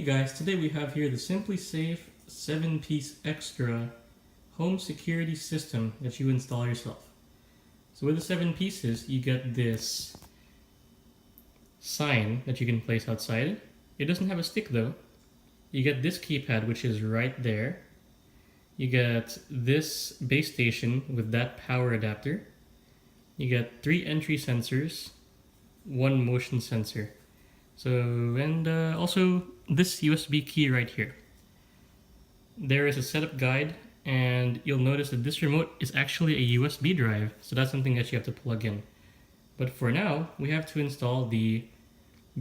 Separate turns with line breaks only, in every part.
guys, today we have here the SimpliSafe 7-piece extra home security system that you install yourself. So with the 7 pieces, you get this sign that you can place outside. It doesn't have a stick though. You get this keypad, which is right there. You get this base station with that power adapter. You get 3 entry sensors, 1 motion sensor. So, and also this USB key right here. There is a setup guide, and you'll notice that this remote is actually a USB drive, so that's something that you have to plug in. But for now, we have to install the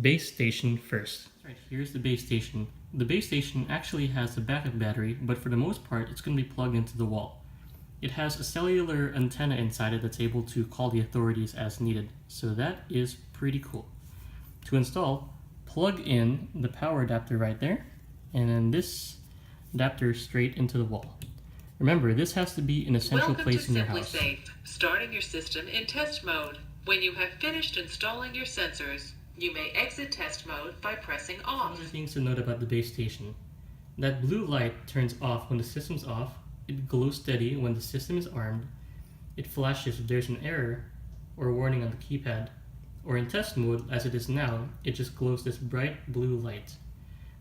base station first. Right, here's the base station. The base station actually has a backup battery, but for the most part, it's going to be plugged into the wall. It has a cellular antenna inside it that's able to call the authorities as needed, so that is pretty cool. To install, plug in the power adapter right there, and then this adapter straight into the wall. Remember, this has to be in a central place in your house.
Welcome to SimpliSafe, starting your system in test mode. When you have finished installing your sensors, you may exit test mode by pressing off.
Other things to note about the base station. That blue light turns off when the system's off, it glows steady when the system is armed, it flashes if there's an error or warning on the keypad, or in test mode, as it is now, it just glows this bright blue light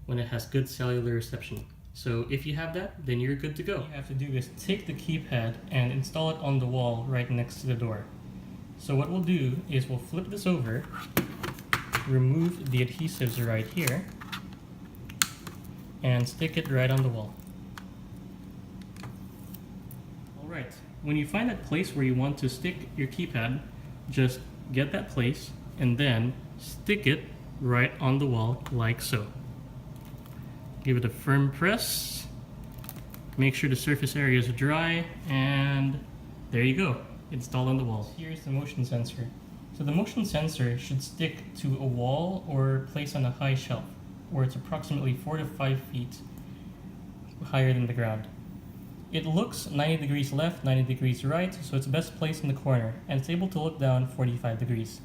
when it has good cellular reception. So if you have that, then you're good to go. All you have to do is take the keypad and install it on the wall right next to the door. So what we'll do is we'll flip this over, remove the adhesives right here, and stick it right on the wall. Alright, when you find that place where you want to stick your keypad, just get that place and then stick it right on the wall like so. Give it a firm press, make sure the surface area is dry, and there you go, installed on the wall. Here's the motion sensor. So the motion sensor should stick to a wall or place on a high shelf, where it's approximately 4 to 5 feet higher than the ground. It looks 90 degrees left, 90 degrees right, so it's best placed in the corner, and it's able to look down 45 degrees.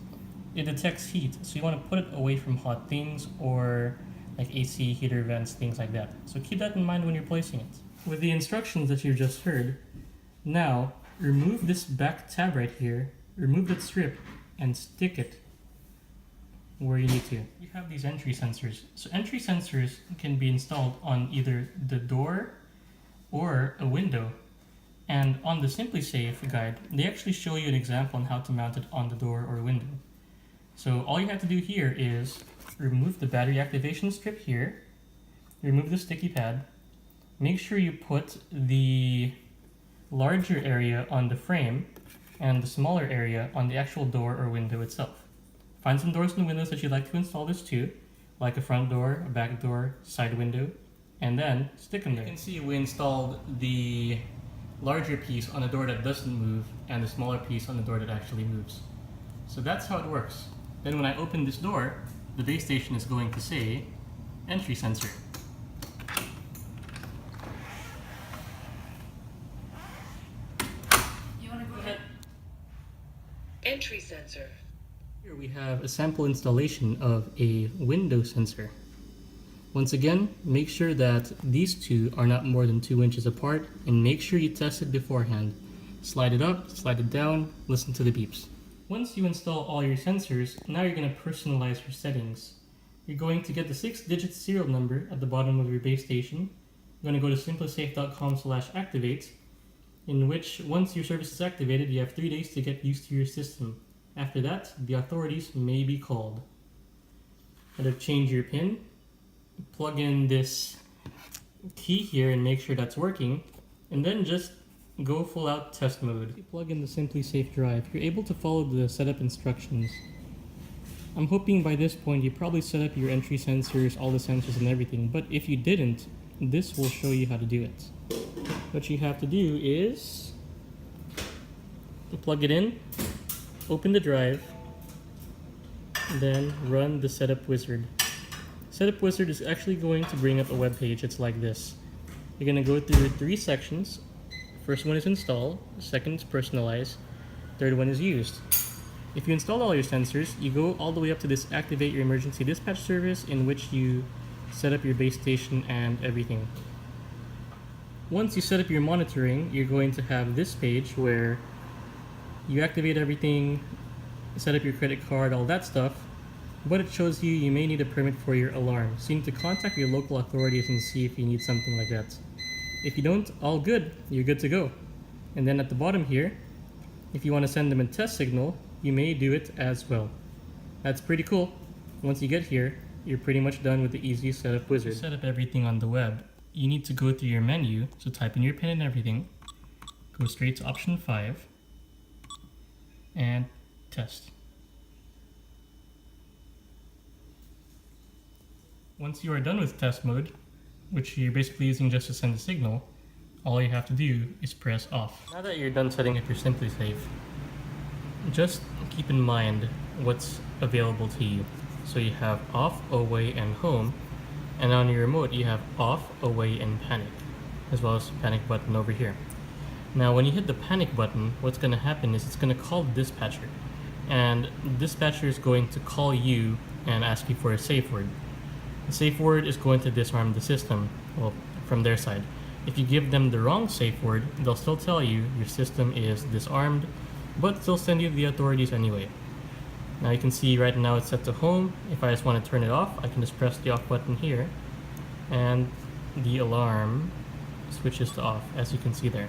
It detects heat, so you want to put it away from hot things or like AC, heater vents, things like that. So keep that in mind when you're placing it. With the instructions that you just heard, now remove this back tab right here, remove that strip, and stick it where you need to. You have these entry sensors. So entry sensors can be installed on either the door or a window. And on the SimpliSafe guide, they actually show you an example on how to mount it on the door or window. So all you have to do here is remove the battery activation strip here, remove the sticky pad, make sure you put the larger area on the frame and the smaller area on the actual door or window itself. Find some doors and windows that you'd like to install this to, like a front door, a back door, side window, and then stick them there. You can see we installed the larger piece on a door that doesn't move and the smaller piece on the door that actually moves. So that's how it works. Then when I open this door, the base station is going to say entry sensor.
You want to go ahead? Entry sensor.
Here we have a sample installation of a window sensor. Once again, make sure that these two are not more than 2 inches apart, and make sure you test it beforehand. Slide it up, slide it down, listen to the beeps. Once you install all your sensors, now you're going to personalize your settings. You're going to get the 6-digit serial number at the bottom of your base station. You're going to go to simplisafe.com/activate, in which once your service is activated, you have 3 days to get used to your system. After that, the authorities may be called. Gotta change your PIN, plug in this key here and make sure that's working, and then just go full out test mode. You plug in the SimpliSafe drive, you're able to follow the setup instructions. I'm hoping by this point you probably set up your entry sensors, all the sensors and everything, but if you didn't, this will show you how to do it. What you have to do is to plug it in, open the drive, then run the setup wizard. Setup wizard is actually going to bring up a web page. It's like this. You're going to go through 3 sections. First one is install, second is personalize, third one is used. If you install all your sensors, you go all the way up to this activate your emergency dispatch service, in which you set up your base station and everything. Once you set up your monitoring, you're going to have this page where you activate everything, set up your credit card, all that stuff, but it shows you may need a permit for your alarm. So you need to contact your local authorities and see if you need something like that. If you don't, all good, you're good to go. And then at the bottom here, if you want to send them a test signal, you may do it as well. That's pretty cool. Once you get here, you're pretty much done with the easy setup wizard. To set up everything on the web, you need to go through your menu, so type in your PIN and everything, go straight to option 5, and test. Once you are done with test mode, which you're basically using just to send a signal, all you have to do is press off. Now that you're done setting up your SimpliSafe, just keep in mind what's available to you. So you have off, away, and home, and on your remote you have off, away, and panic, as well as the panic button over here. Now when you hit the panic button, what's going to happen is it's going to call the dispatcher, and the dispatcher is going to call you and ask you for a safe word. The safe word is going to disarm the system, well, from their side. If you give them the wrong safe word, they'll still tell you your system is disarmed, but still send you to the authorities anyway. Now you can see right now it's set to home. If I just want to turn it off, I can just press the off button here, and the alarm switches to off, as you can see there.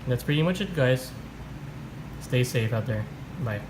That's pretty much it, guys. Stay safe out there. Bye.